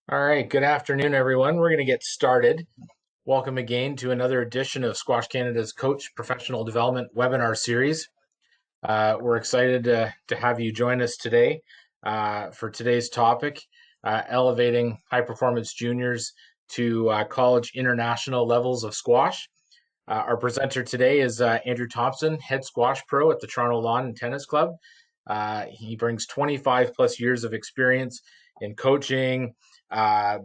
All right, good afternoon, everyone. We're going to get started. Welcome again to another edition of Squash Canada's Coach Professional Development webinar series. We're excited to have you join us today for today's topic, elevating high performance juniors to college international levels of squash. Our presenter today is Andrew Thompson, head squash pro at the Toronto Lawn and Tennis Club. He brings 25 plus years of experience in coaching,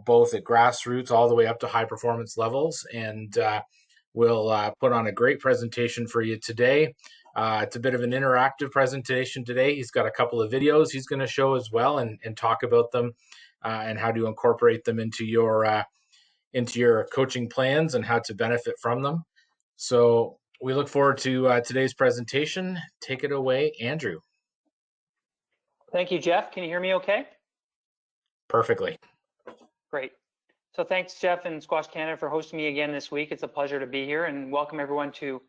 both at grassroots all the way up to high performance levels, and we'll put on a great presentation for you today. It's a bit of an interactive presentation today. He's got a couple of videos he's going to show as well and talk about them and how to incorporate them into your coaching plans and how to benefit from them. So we look forward to today's presentation. Take it away, Andrew. Thank you, Jeff. Can you hear me okay? Perfectly. Great. So thanks, Jeff and Squash Canada, for hosting me again this week. It's a pleasure to be here, and welcome everyone to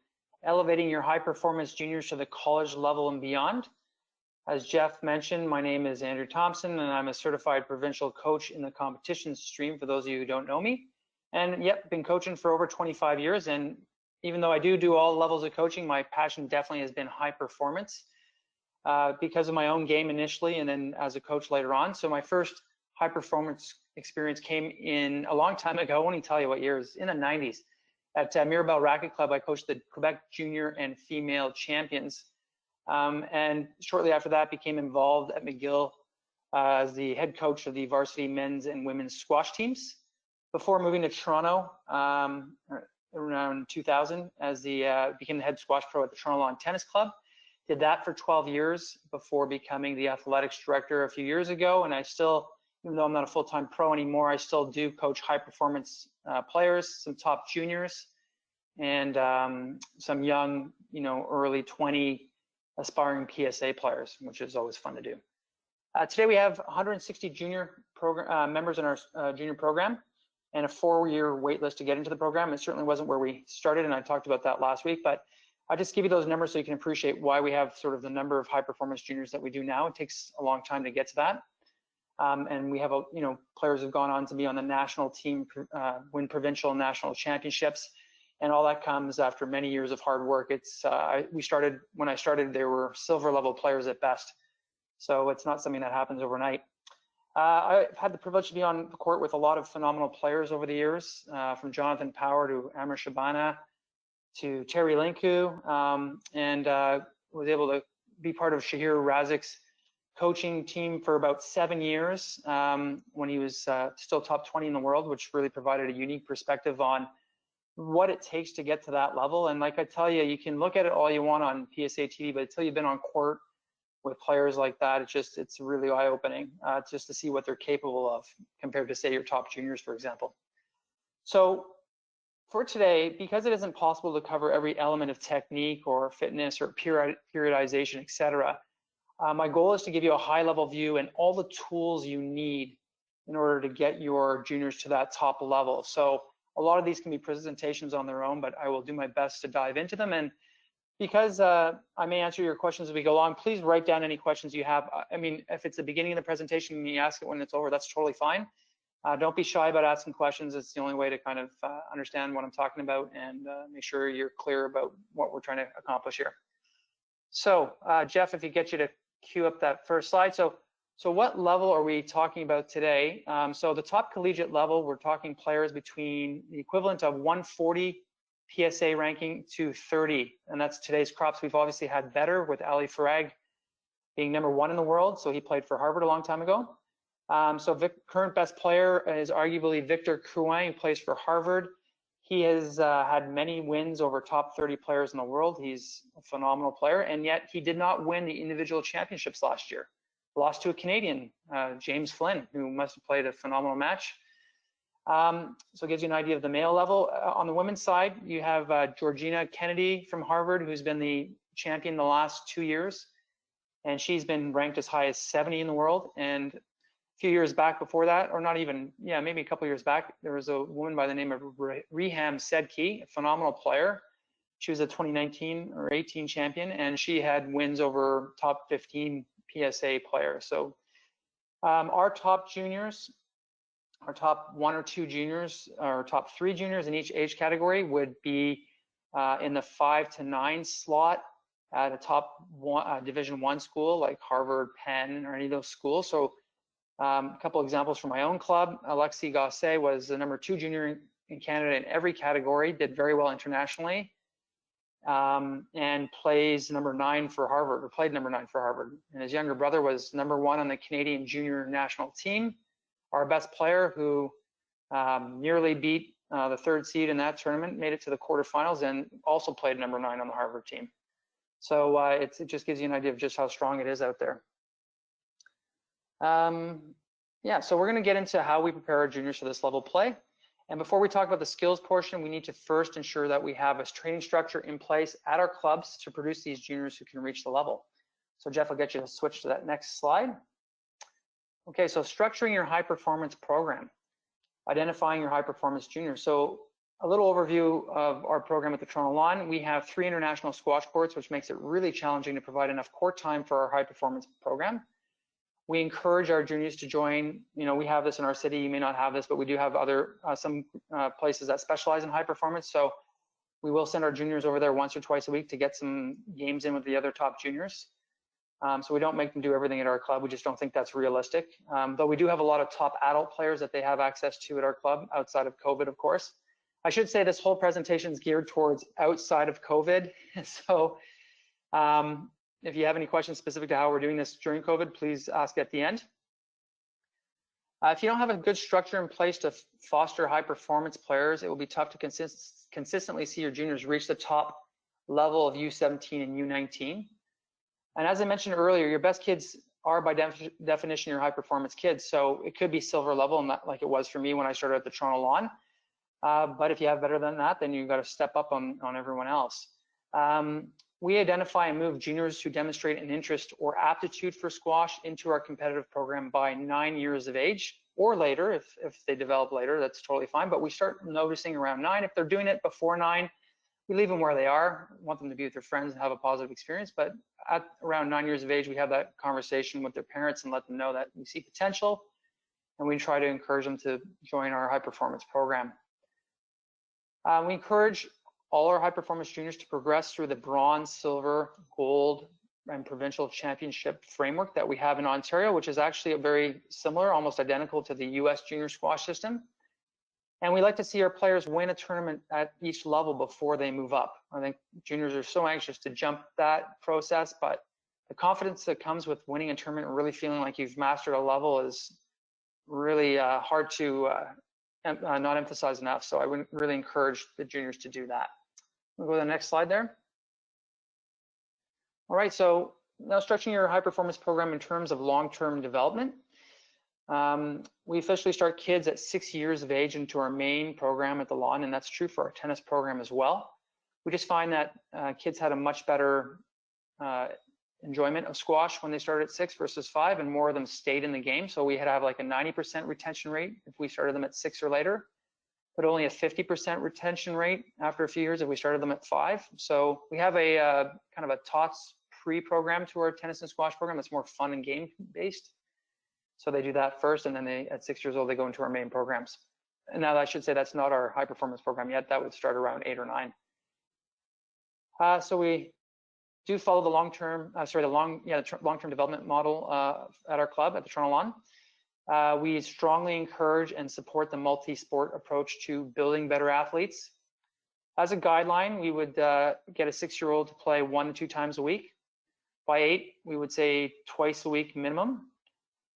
Elevating Your High Performance Juniors to the College Level and Beyond. As Jeff mentioned, my name is Andrew Thompson, and I'm a certified provincial coach in the competition stream, for those of you who don't know me. And yep, been coaching for over 25 years. And even though I do all levels of coaching, my passion definitely has been high performance because of my own game initially, and then as a coach later on. So my first high performance experience came in a long time ago. I won't even tell you what years, in the 90s. At Mirabel Racket Club, I coached the Quebec junior and female champions. And shortly after that, became involved at McGill as the head coach of the varsity men's and women's squash teams, before moving to Toronto around 2000 as became the head squash pro at the Toronto Lawn Tennis Club. Did that for 12 years before becoming the athletics director a few years ago. And I still, even though I'm not a full-time pro anymore, I still do coach high performance players, some top juniors, and some young, early 20 aspiring PSA players, which is always fun to do. Today we have 160 junior members in our junior program, and a 4-year wait list to get into the program. It certainly wasn't where we started, and I talked about that last week, but I just give you those numbers so you can appreciate why we have sort of the number of high performance juniors that we do now. It takes a long time to get to that. And we have, players who've gone on to be on the national team, win provincial and national championships. And all that comes after many years of hard work. When I started, there were silver level players at best. So it's not something that happens overnight. I've had the privilege to be on the court with a lot of phenomenal players over the years, from Jonathan Power to Amr Shabana to Terry Linku, and was able to be part of Shahir Razik's coaching team for about 7 years when he was still top 20 in the world, which really provided a unique perspective on what it takes to get to that level. And like I tell you, you can look at it all you want on PSA TV, but until you've been on court with players like that, it's really eye-opening just to see what they're capable of compared to, say, your top juniors, for example. So for today, because it isn't possible to cover every element of technique or fitness or periodization, etc., my goal is to give you a high-level view and all the tools you need in order to get your juniors to that top level. So a lot of these can be presentations on their own, but I will do my best to dive into them. And because I may answer your questions as we go along, please write down any questions you have. I mean, if it's the beginning of the presentation and you ask it when it's over, that's totally fine. Don't be shy about asking questions. It's the only way to kind of understand what I'm talking about and make sure you're clear about what we're trying to accomplish here. So Jeff, if you get you to cue up that first slide. So what level are we talking about today? So the top collegiate level, we're talking players between the equivalent of 140 PSA ranking to 30, and that's today's crops. We've obviously had better with Ali Farag being #1 in the world. So he played for Harvard a long time ago. Current best player is arguably Victor Crouin, who plays for Harvard. He has had many wins over top 30 players in the world. He's a phenomenal player, and yet he did not win the individual championships last year. Lost to a Canadian, James Flynn, who must have played a phenomenal match. So it gives you an idea of the male level. On the women's side, you have Georgina Kennedy from Harvard, who's been the champion the last 2 years, and she's been ranked as high as 70 in the world. And a few years back before that, or not even, maybe a couple years back, there was a woman by the name of Reham Sedki, a phenomenal player. She was a 2019 or 18 champion, and she had wins over top 15 PSA players. So our top juniors our top 1 or 2 juniors, or top 3 juniors in each age category would be in the 5 to 9 slot at a top Division I school like Harvard, Penn, or any of those schools. So a couple examples from my own club. Alexis Gasset was the number 2 junior in Canada in every category, did very well internationally, and plays number 9 for Harvard, or played number 9 for Harvard. And his younger brother was number 1 on the Canadian junior national team. Our best player, who nearly beat the 3rd seed in that tournament, made it to the quarterfinals, and also played number 9 on the Harvard team. So it just gives you an idea of just how strong it is out there. Yeah, so we're going to get into how we prepare our juniors for this level play. And before we talk about the skills portion, we need to first ensure that we have a training structure in place at our clubs to produce these juniors who can reach the level. So Jeff, I'll get you to switch to that next slide. Okay, so structuring your high performance program, identifying your high performance juniors. So a little overview of our program at the Toronto Lawn. We have 3 international squash courts, which makes it really challenging to provide enough court time for our high performance program. We encourage our juniors to join, we have this in our city, you may not have this, but we do have other, some places that specialize in high performance. So we will send our juniors over there once or twice a week to get some games in with the other top juniors. So we don't make them do everything at our club. We just don't think that's realistic. Though we do have a lot of top adult players that they have access to at our club outside of COVID, of course. I should say this whole presentation is geared towards outside of COVID. So if you have any questions specific to how we're doing this during COVID, please ask at the end. If you don't have a good structure in place to foster high performance players, it will be tough to consistently see your juniors reach the top level of U17 and U19. And as I mentioned earlier, your best kids are by definition your high performance kids. So it could be silver level, and not like it was for me when I started at the Toronto Lawn. But if you have better than that, then you've got to step up on everyone else. We identify and move juniors who demonstrate an interest or aptitude for squash into our competitive program by 9 years of age or later. If they develop later, that's totally fine. But we start noticing around 9. If they're doing it before 9, we leave them where they are, want them to be with their friends and have a positive experience. But at around 9 years of age, we have that conversation with their parents and let them know that we see potential, and we try to encourage them to join our high performance program. We encourage all our high performance juniors to progress through the bronze, silver, gold, and provincial championship framework that we have in Ontario, which is actually a very similar, almost identical to the US junior squash system. And we like to see our players win a tournament at each level before they move up. I think juniors are so anxious to jump that process, but the confidence that comes with winning a tournament and really feeling like you've mastered a level is really hard to not emphasize enough. So I would really encourage the juniors to do that. We'll go to the next slide there. All right, so now structuring your high performance program in terms of long-term development. We officially start kids at 6 years of age into our main program at the Lawn, and that's true for our tennis program as well. We just find that kids had a much better enjoyment of squash when they started at 6 versus 5, and more of them stayed in the game. So we had to have like a 90% retention rate if we started them at 6 or later, but only a 50% retention rate after a few years if we started them at 5. So we have a kind of a TOTS pre-program to our tennis and squash program that's more fun and game based. So they do that first, and then they, at 6 years old, they go into our main programs. And now I should say that's not our high performance program yet. That would start around 8 or 9. So we do follow the long-term development model at our club at the Toronto Lawn. We strongly encourage and support the multi-sport approach to building better athletes. As a guideline, we would get a 6-year-old to play 1 to 2 times a week. By 8, we would say twice a week minimum.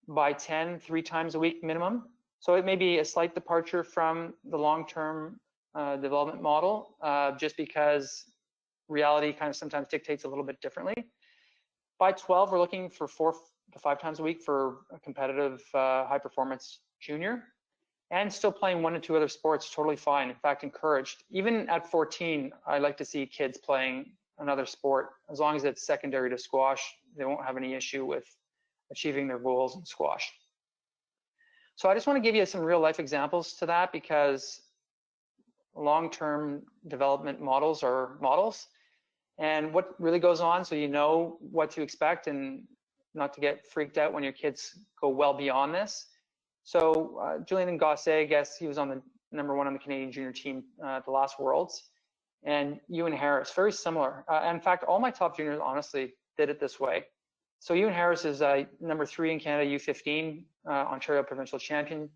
By 10, 3 times a week minimum. So it may be a slight departure from the long-term development model, just because reality kind of sometimes dictates a little bit differently. By 12, we're looking for 4 to 5 times a week for a competitive high performance junior, and still playing 1 to 2 other sports, totally fine. In fact, encouraged. Even at 14, I like to see kids playing another sport. As long as it's secondary to squash, they won't have any issue with achieving their goals in squash. So I just want to give you some real life examples to that, because long-term development models are models, and what really goes on, so you know what to expect and not to get freaked out when your kids go well beyond this. So Julian Gosset, I guess he was on the #1 on the Canadian junior team at the last Worlds. And Ewan Harris, very similar. In fact, all my top juniors honestly did it this way. So Ewan Harris is #3 in Canada U15, Ontario provincial champion.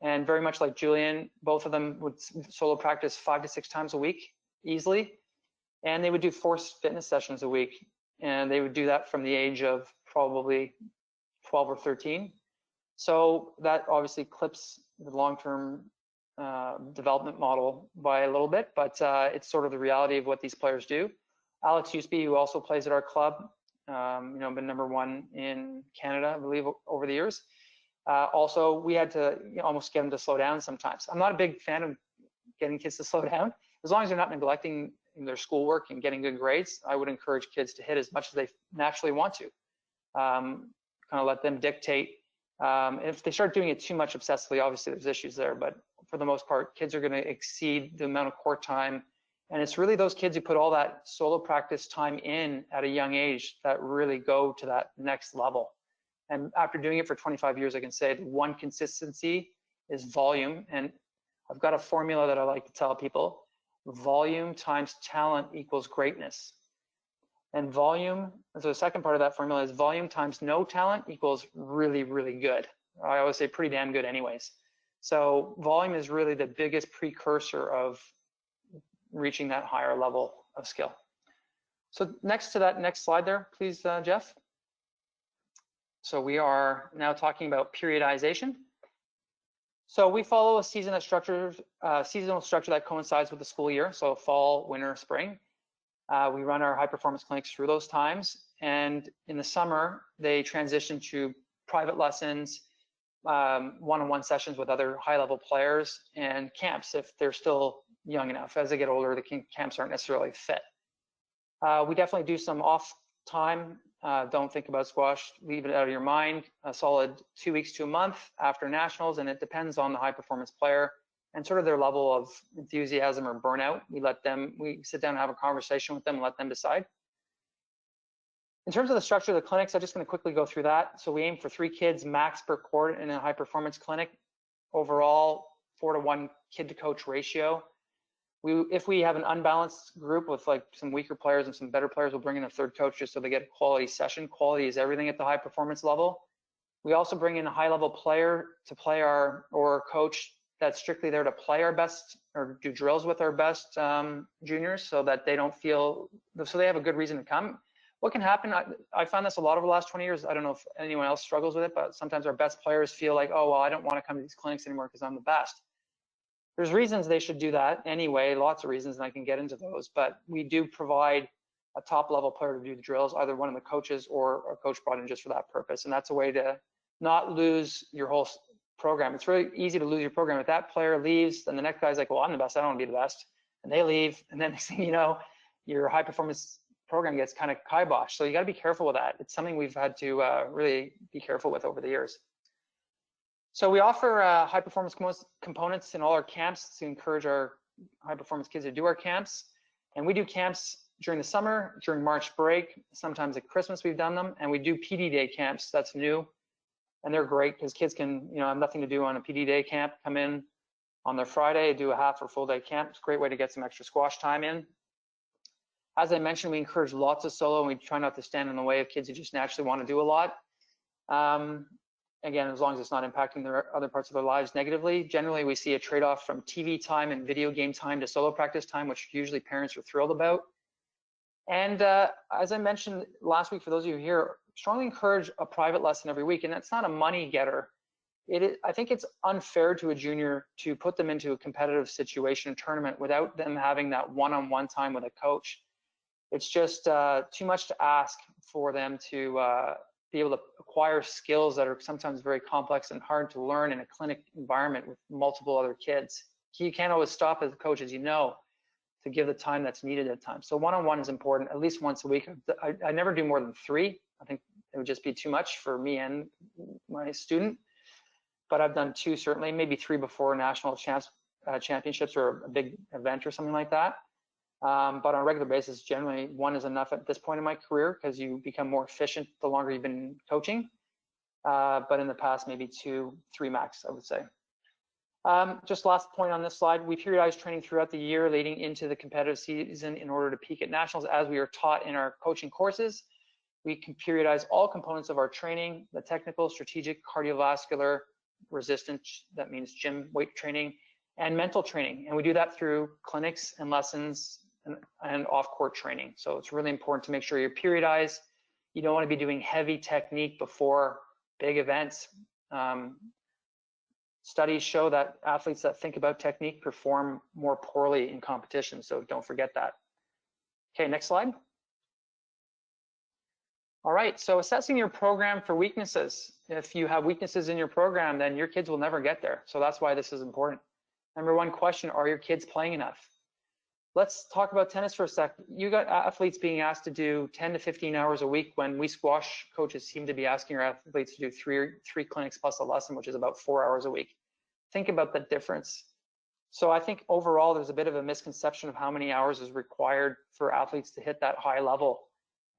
And very much like Julian, both of them would solo practice 5 to 6 times a week easily. And they would do 4 fitness sessions a week. And they would do that from the age of probably 12 or 13. So that obviously clips the long-term development model by a little bit, but it's sort of the reality of what these players do. Alex Usby, who also plays at our club, been #1 in Canada, I believe, over the years. Also, we had to almost get them to slow down sometimes. I'm not a big fan of getting kids to slow down. As long as they're not neglecting their schoolwork and getting good grades, I would encourage kids to hit as much as they naturally want to. Kind of let them dictate. If they start doing it too much obsessively, obviously there's issues there, but for the most part, kids are going to exceed the amount of court time. And it's really those kids who put all that solo practice time in at a young age that really go to that next level. And after doing it for 25 years, I can say the one consistency is volume. And I've got a formula that I like to tell people: volume times talent equals greatness. And volume, so the second part of that formula is volume times no talent equals really, really good. I always say pretty damn good anyways. So volume is really the biggest precursor of reaching that higher level of skill. So next to that next slide there, please, Jeff. So we are now talking about periodization. So we follow a seasonal structure that coincides with the school year. So fall, winter, spring. We run our high performance clinics through those times. And in the summer, they transition to private lessons, one-on-one sessions with other high level players, and camps if they're still young enough. As they get older, the camps aren't necessarily fit. We definitely do some off time. Don't think about squash, leave it out of your mind. A solid 2 weeks to a month after nationals, and it depends on the high performance player and sort of their level of enthusiasm or burnout. We sit down and have a conversation with them and let them decide. In terms of the structure of the clinics, I'm just going to quickly go through that. So we aim for 3 kids max per court in a high performance clinic. Overall, 4-to-1 kid to coach ratio. If we have an unbalanced group with like some weaker players and some better players, we'll bring in a 3rd coach just so they get a quality session. Quality is everything at the high performance level. We also bring in a high level player to play or coach that's strictly there to play our best or do drills with our best juniors, so that they don't feel, so they have a good reason to come. What can happen, I found this a lot over the last 20 years. I don't know if anyone else struggles with it, but sometimes our best players feel like, oh, well, I don't want to come to these clinics anymore because I'm the best. There's reasons they should do that anyway, lots of reasons, and I can get into those, but we do provide a top level player to do the drills, either one of the coaches or a coach brought in just for that purpose. And that's a way to not lose your whole program. It's really easy to lose your program. If that player leaves, then the next guy's like, well, I'm the best, I don't want to be the best. And they leave, and then next thing you know, your high performance program gets kind of kiboshed. So you got to be careful with that. It's something we've had to really be careful with over the years. So we offer high performance components in all our camps to encourage our high performance kids to do our camps. And we do camps during the summer, during March break, sometimes at Christmas we've done them, and we do PD day camps. That's new, and they're great because kids can, have nothing to do on a PD day camp, come in on their Friday, do a half or full day camp. It's a great way to get some extra squash time in. As I mentioned, we encourage lots of solo, and we try not to stand in the way of kids who just naturally want to do a lot. Again, as long as it's not impacting their other parts of their lives negatively. Generally, we see a trade-off from TV time and video game time to solo practice time, which usually parents are thrilled about. And as I mentioned last week, for those of you here, strongly encourage a private lesson every week. And that's not a money getter. I think it's unfair to a junior to put them into a competitive situation, a tournament, without them having that one-on-one time with a coach. It's just too much to ask for them to be able to acquire skills that are sometimes very complex and hard to learn in a clinic environment with multiple other kids. You can't always stop as a coach, as you know, to give the time that's needed at times. So one-on-one is important, at least once a week. I never do more than 3. I think it would just be too much for me and my student. But I've done 2 certainly, maybe 3 before national championships or a big event or something like that. But on a regular basis, generally 1 is enough at this point in my career because you become more efficient the longer you've been coaching. but in the past, maybe 2, 3 max, I would say. Just last point on this slide, we periodize training throughout the year leading into the competitive season in order to peak at nationals as we are taught in our coaching courses. We can periodize all components of our training, the technical, strategic, cardiovascular, resistance, that means gym weight training, and mental training. And we do that through clinics and lessons and off-court training. So it's really important to make sure you're periodized. You don't want to be doing heavy technique before big events. Studies show that athletes that think about technique perform more poorly in competition, so don't forget that. Okay, next slide. All right, so assessing your program for weaknesses. If you have weaknesses in your program, then your kids will never get there. So that's why this is important. Number one question, are your kids playing enough? Let's talk about tennis for a sec. You got athletes being asked to do 10 to 15 hours a week when we squash coaches seem to be asking our athletes to do three clinics plus a lesson, which is about 4 hours a week. Think about the difference. So I think overall there's a bit of a misconception of how many hours is required for athletes to hit that high level.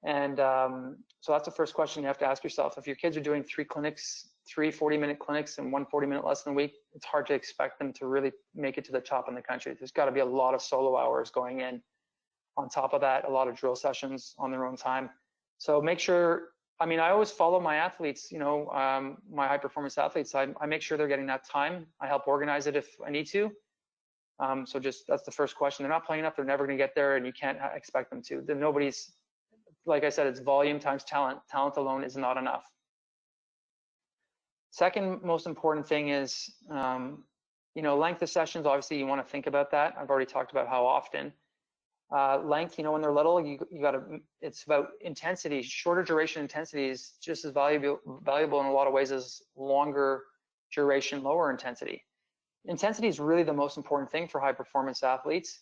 And so that's the first question you have to ask yourself. If your kids are doing 3 clinics, 3 40-minute clinics and 1 40-minute lesson a week, it's hard to expect them to really make it to the top in the country. There's got to be a lot of solo hours going in. On top of that, a lot of drill sessions on their own time. So make sure, I mean, I always follow my athletes, you know, my high performance athletes. I make sure they're getting that time. I help organize it if I need to. So just, that's the first question. They're not playing enough, they're never going to get there, and you can't expect them to. Nobody's, like I said, it's volume times talent. Talent alone is not enough. Second most important thing is, you know, length of sessions. Obviously, you want to think about that. I've already talked about how often. Length, you know, when they're little, you got to, it's about intensity. Shorter duration intensity is just as valuable in a lot of ways as longer duration, lower intensity. Intensity is really the most important thing for high performance athletes.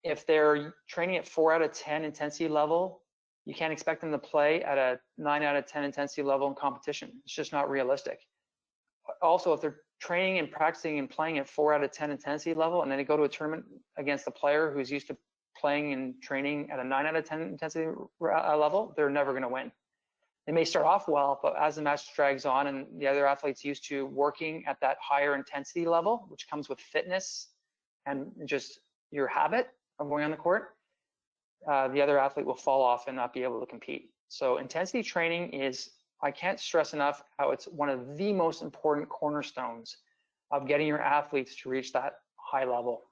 If they're training at 4 out of 10 intensity level, you can't expect them to play at a 9 out of 10 intensity level in competition. It's just not realistic. Also, if they're training and practicing and playing at 4 out of 10 intensity level, and then they go to a tournament against a player who's used to playing and training at a 9 out of 10 intensity level, they're never going to win. They may start off well, but as the match drags on and the other athletes used to working at that higher intensity level, which comes with fitness and just your habit of going on the court, the other athlete will fall off and not be able to compete. So intensity training is, I can't stress enough how it's one of the most important cornerstones of getting your athletes to reach that high level.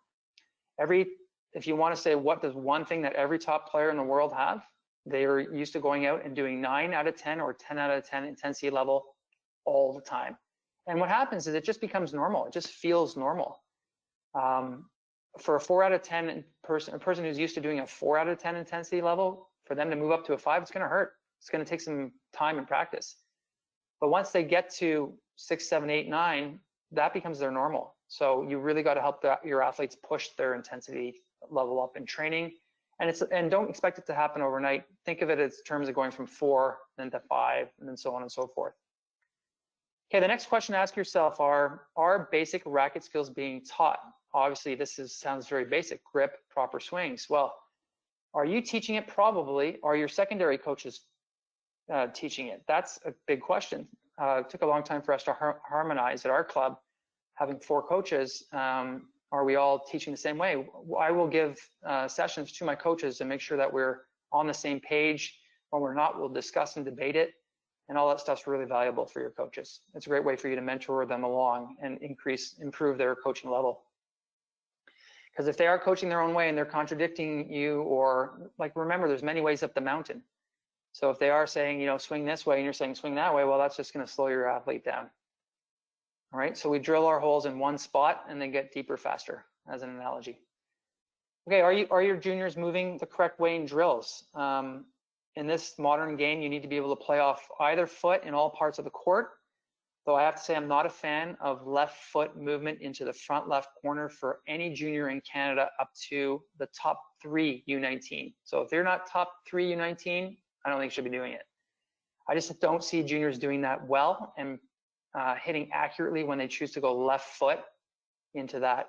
If you want to say what does one thing that every top player in the world have, they are used to going out and doing 9 out of 10 or 10 out of 10 intensity level all the time. And what happens is it just becomes normal. It just feels normal. For a 4 out of 10 person, a person who's used to doing a 4 out of 10 intensity level, for them to move up to a 5, it's going to hurt. It's going to take some time and practice. But once they get to 6, 7, 8, 9, that becomes their normal. So you really got to help your athletes push their intensity level up in training. And don't expect it to happen overnight. Think of it as terms of going from 4 then to 5 and then so on and so forth. Okay, the next question to ask yourself are basic racket skills being taught? Obviously, sounds very basic: grip, proper swings. Well, are you teaching it? Probably. Are your secondary coaches teaching it? That's a big question. It took a long time for us to harmonize at our club, having 4 coaches. Are we all teaching the same way? I will give sessions to my coaches and make sure that we're on the same page. When we're not, we'll discuss and debate it. And all that stuff's really valuable for your coaches. It's a great way for you to mentor them along and improve their coaching level. Because if they are coaching their own way and they're contradicting you, or like, remember, there's many ways up the mountain. So if they are saying, you know, swing this way and you're saying swing that way, well, that's just going to slow your athlete down. All right, so we drill our holes in one spot and then get deeper faster, as an analogy. Okay, are your juniors moving the correct way in drills? In this modern game, you need to be able to play off either foot in all parts of the court. Though I have to say I'm not a fan of left foot movement into the front left corner for any junior in Canada up to the top 3 U19. So if they're not top 3 U19, I don't think you should be doing it. I just don't see juniors doing that well and hitting accurately when they choose to go left foot into that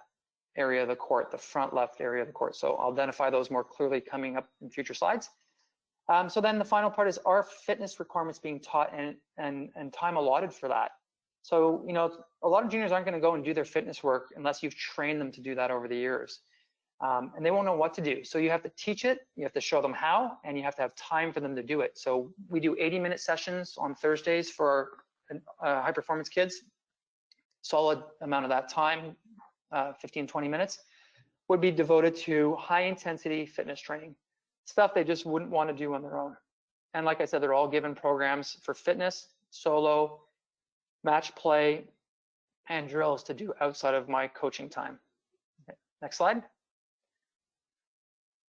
area of the court, the front left area of the court. So I'll identify those more clearly coming up in future slides. So then the final part is, are fitness requirements being taught and time allotted for that? So, you know, a lot of juniors aren't going to go and do their fitness work unless you've trained them to do that over the years. And they won't know what to do. So you have to teach it, you have to show them how, and you have to have time for them to do it. So we do 80-minute sessions on Thursdays for high performance kids. Solid amount of that time, 15, 20 minutes, would be devoted to high intensity fitness training, stuff they just wouldn't want to do on their own. And like I said, they're all given programs for fitness, solo, match play, and drills to do outside of my coaching time. Okay, next slide.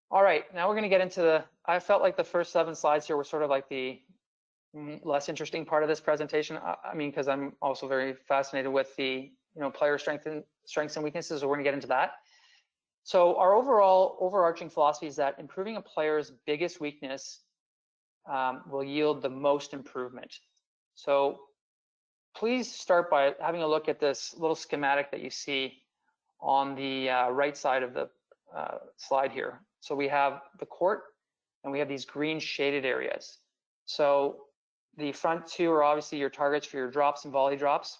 All right, now we're going to get into I felt like the first 7 slides here were sort of like the less interesting part of this presentation. I mean, because I'm also very fascinated with the, you know, player strengths and weaknesses, so we're going to get into that. So our overall overarching philosophy is that improving a player's biggest weakness will yield the most improvement. So please start by having a look at this little schematic that you see on the right side of the slide here. So we have the court and we have these green shaded areas. So the front 2 are obviously your targets for your drops and volley drops.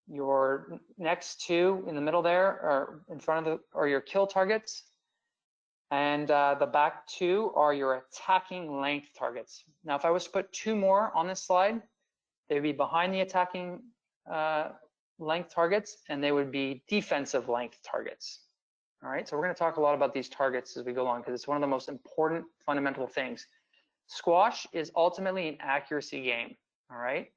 Your next 2 in the middle there are in front of are your kill targets. And the back 2 are your attacking length targets. Now, if I was to put 2 more on this slide, they would be behind the attacking length targets, and they would be defensive length targets. All right, so we're going to talk a lot about these targets as we go along, because it's one of the most important fundamental things. Squash is ultimately an accuracy game, all right?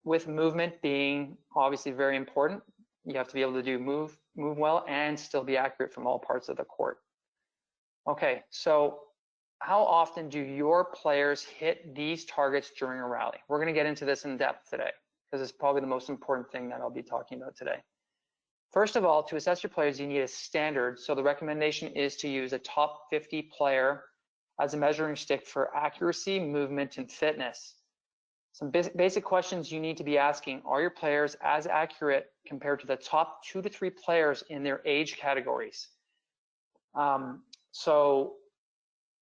With movement being obviously very important. You have to be able to do move well and still be accurate from all parts of the court. Okay, so how often do your players hit these targets during a rally? We're going to get into this in depth today, because it's probably the most important thing that I'll be talking about today. First of all, to assess your players, you need a standard. So the recommendation is to use a top 50 player as a measuring stick for accuracy, movement, and fitness. Some basic questions you need to be asking: are your players as accurate compared to the top 2 to 3 players in their age categories? So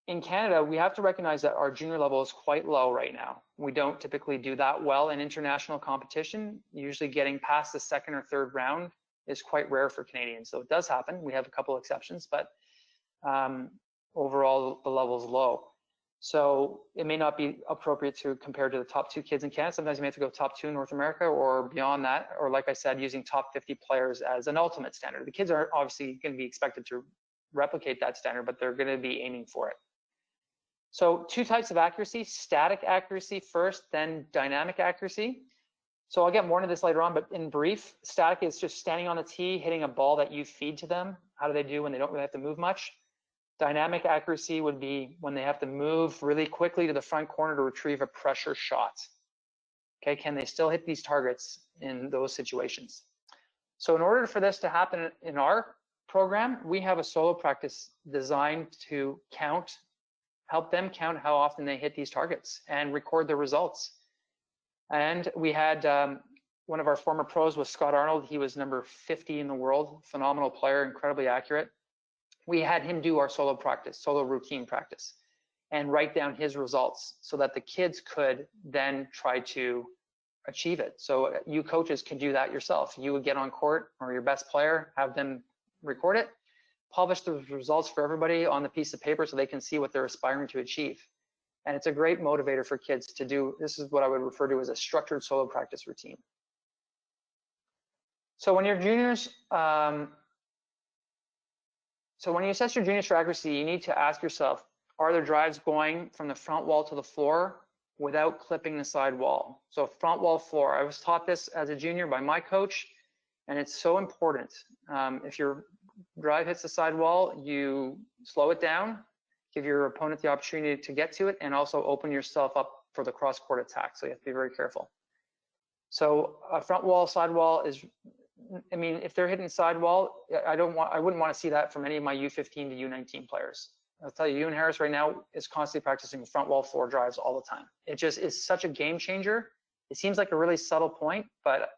in Canada, we have to recognize that our junior level is quite low right now. We don't typically do that well in international competition. Usually getting past the 2nd or 3rd round is quite rare for Canadians. So it does happen. We have a couple exceptions, but overall the level is low. So it may not be appropriate to compare to the top 2 kids in Canada. Sometimes you may have to go top 2 in North America or beyond that, or like I said, using top 50 players as an ultimate standard. The kids are obviously going to be expected to replicate that standard, but they're going to be aiming for it. So 2 types of accuracy: static accuracy first, then dynamic accuracy. So I'll get more into this later on, but in brief, static is just standing on the tee, hitting a ball that you feed to them. How do they do when they don't really have to move much? Dynamic accuracy would be when they have to move really quickly to the front corner to retrieve a pressure shot. Okay, can they still hit these targets in those situations? So in order for this to happen in our program, we have a solo practice designed to help them count how often they hit these targets and record the results. And we had one of our former pros was Scott Arnold. He was number 50 in the world, phenomenal player, incredibly accurate. We had him do our solo routine practice, and write down his results so that the kids could then try to achieve it. So you coaches can do that yourself. You would get on court, or your best player, have them record it, publish the results for everybody on the piece of paper so they can see what they're aspiring to achieve. And it's a great motivator for kids to do. This is what I would refer to as a structured solo practice routine. So when you're juniors, so when you assess your juniors for accuracy, you need to ask yourself, are their drives going from the front wall to the floor without clipping the side wall? So front wall, floor. I was taught this as a junior by my coach, and it's so important. If your drive hits the side wall, you slow it down, give your opponent the opportunity to get to it, and also open yourself up for the cross-court attack. So you have to be very careful. So a front wall, side wall is, I mean, if they're hitting sidewall, I wouldn't want to see that from any of my U15 to U19 players. I'll tell you, Ewan Harris right now is constantly practicing front wall floor drives all the time. It just is such a game changer. It seems like a really subtle point, but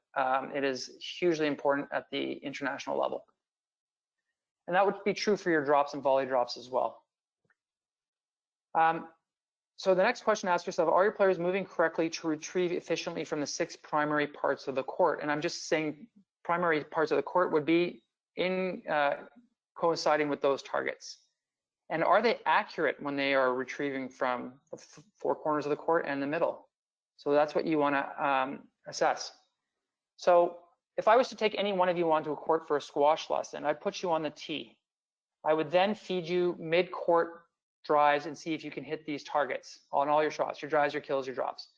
it is hugely important at the international level. And that would be true for your drops and volley drops as well. So the next question, ask yourself, are your players moving correctly to retrieve efficiently from the 6 primary parts of the court? And I'm just saying primary parts of the court would be in coinciding with those targets. And are they accurate when they are retrieving from the 4 corners of the court and the middle? So that's what you want to assess. So if I was to take any one of you onto a court for a squash lesson, I'd put you on the tee. I would then feed you mid-court drives and see if you can hit these targets on all your shots, your drives, your kills, your drops.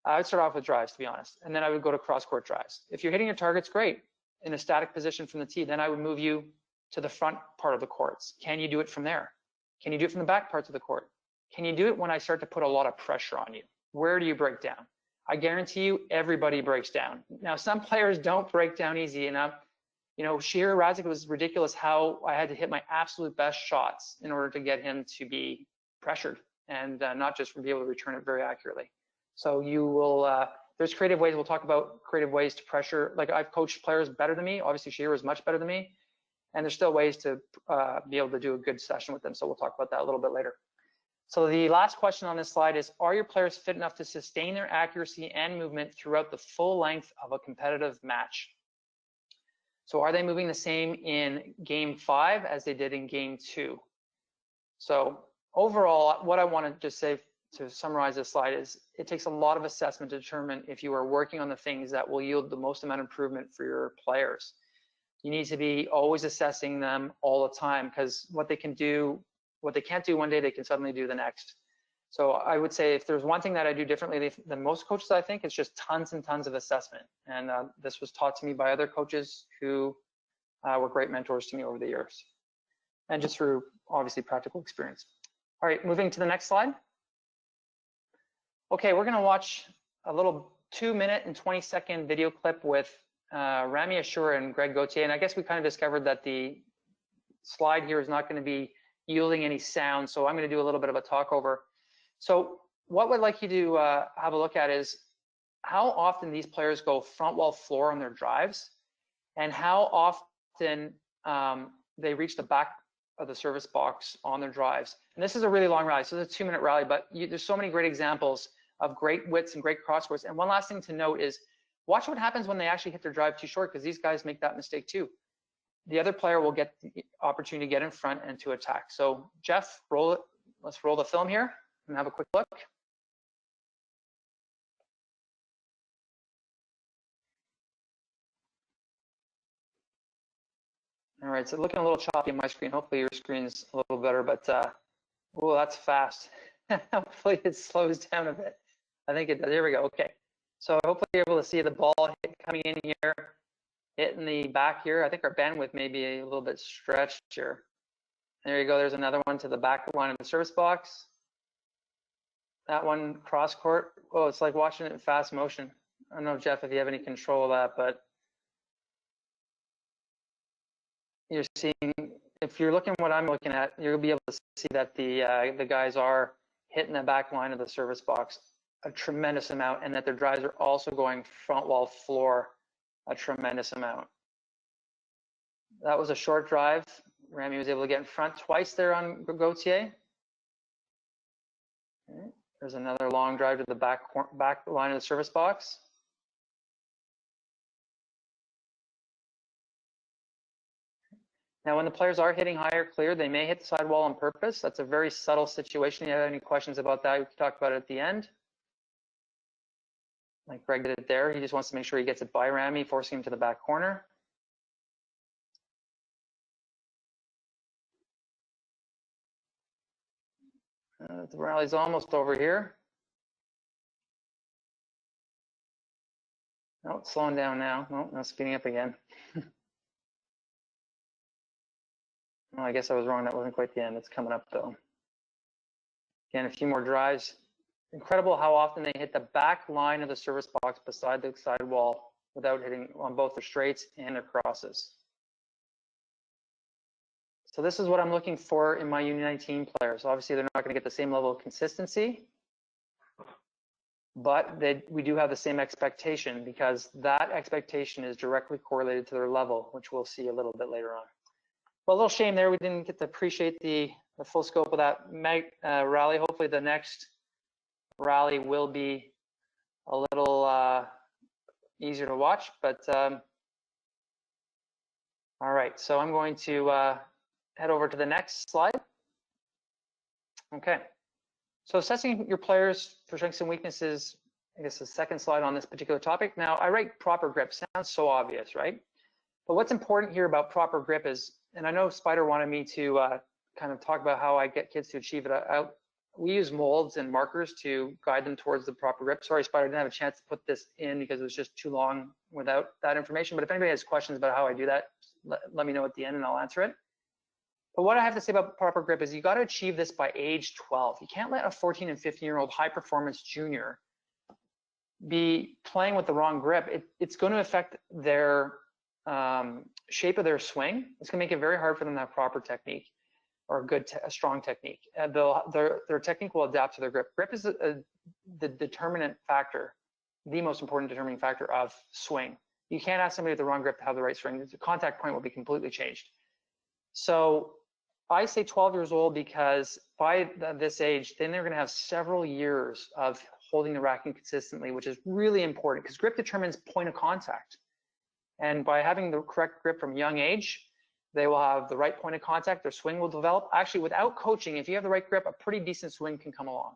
I would start off with drives, to be honest, and then I would go to cross-court drives. If you're hitting your targets, great, in a static position from the tee, then I would move you to the front part of the courts. Can you do it from there? Can you do it from the back parts of the court? Can you do it when I start to put a lot of pressure on you? Where do you break down? I guarantee you, everybody breaks down. Now, some players don't break down easy enough. You know, Shahir Razik, was ridiculous how I had to hit my absolute best shots in order to get him to be pressured and not just be able to return it very accurately. So you will, there's creative ways. We'll talk about creative ways to pressure. Like, I've coached players better than me. Obviously, Shahir is much better than me. And there's still ways to be able to do a good session with them. So we'll talk about that a little bit later. So the last question on this slide is, are your players fit enough to sustain their accuracy and movement throughout the full length of a competitive match? So are they moving the same in game 5 as they did in game 2? So overall, what I want to just say to summarize this slide is, it takes a lot of assessment to determine if you are working on the things that will yield the most amount of improvement for your players. You need to be always assessing them all the time, because what they can do, what they can't do one day, they can suddenly do the next. So I would say, if there's one thing that I do differently than most coaches, I think it's just tons and tons of assessment. And this was taught to me by other coaches who were great mentors to me over the years, and just through obviously practical experience. All right, moving to the next slide. Okay, we're gonna watch a little 2-minute and 20-second video clip with Ramy Ashour and Greg Gauthier. And I guess we kind of discovered that the slide here is not gonna be yielding any sound, so I'm gonna do a little bit of a talk over. So what I'd like you to have a look at is how often these players go front wall floor on their drives, and how often they reach the back of the service box on their drives. And this is a really long rally, so it's a 2-minute rally, but there's so many great examples of great widths and great cross courts. And one last thing to note is, watch what happens when they actually hit their drive too short, because these guys make that mistake too. The other player will get the opportunity to get in front and to attack. So Jeff, roll it. Let's roll the film here and have a quick look. All right, so looking a little choppy on my screen. Hopefully your screen's a little better, but oh, that's fast. Hopefully it slows down a bit. I think it does. There we go. Okay. So hopefully you're able to see the ball coming in here, hitting the back here. I think our bandwidth may be a little bit stretched here. There you go. There's another one to the back line of the service box. That one cross court. Oh, it's like watching it in fast motion. I don't know, Jeff, if you have any control of that, but you're seeing, if you're looking what I'm looking at, you'll be able to see that the guys are hitting the back line of the service box a tremendous amount, and that their drives are also going front wall floor a tremendous amount. That was a short drive. Ramy was able to get in front twice there on Gauthier. Okay. There's another long drive to the back line of the service box. Now, when the players are hitting higher clear, they may hit the sidewall on purpose. That's a very subtle situation. If you have any questions about that, we can talk about it at the end. Like Greg did it there. He just wants to make sure he gets it by Ramy, forcing him to the back corner. The rally's almost over here. No, it's slowing down now. No, now speeding up again. Well, I guess I was wrong. That wasn't quite the end. It's coming up though. Again, a few more drives. Incredible how often they hit the back line of the service box beside the side wall without hitting on both their straights and their crosses. So this is what I'm looking for in my U19 players. Obviously, they're not going to get the same level of consistency, but we do have the same expectation, because that expectation is directly correlated to their level, which we'll see a little bit later on. Well, a little shame there. We didn't get to appreciate the full scope of that rally. Hopefully the next rally will be a little easier to watch, but all right, so I'm going to head over to the next slide. Okay, so assessing your players for strengths and weaknesses, I guess the second slide on this particular topic. Now, I write proper grip, sounds so obvious, right? But what's important here about proper grip is, and I know Spider wanted me to kind of talk about how I get kids to achieve it. We use molds and markers to guide them towards the proper grip. Sorry, Spider, I didn't have a chance to put this in because it was just too long without that information. But if anybody has questions about how I do that, let me know at the end and I'll answer it. But what I have to say about proper grip is you got to achieve this by age 12. You can't let a 14 and 15-year-old high performance junior be playing with the wrong grip. It's going to affect their shape of their swing. It's going to make it very hard for them to have proper technique or a strong technique. Their technique will adapt to their grip. Grip is the determinant factor, the most important determining factor of swing. You can't ask somebody with the wrong grip to have the right swing. The contact point will be completely changed. So I say 12 years old because by this age, then they're going to have several years of holding the racket consistently, which is really important because grip determines point of contact. And by having the correct grip from a young age, they will have the right point of contact, their swing will develop. Actually, without coaching, if you have the right grip, a pretty decent swing can come along.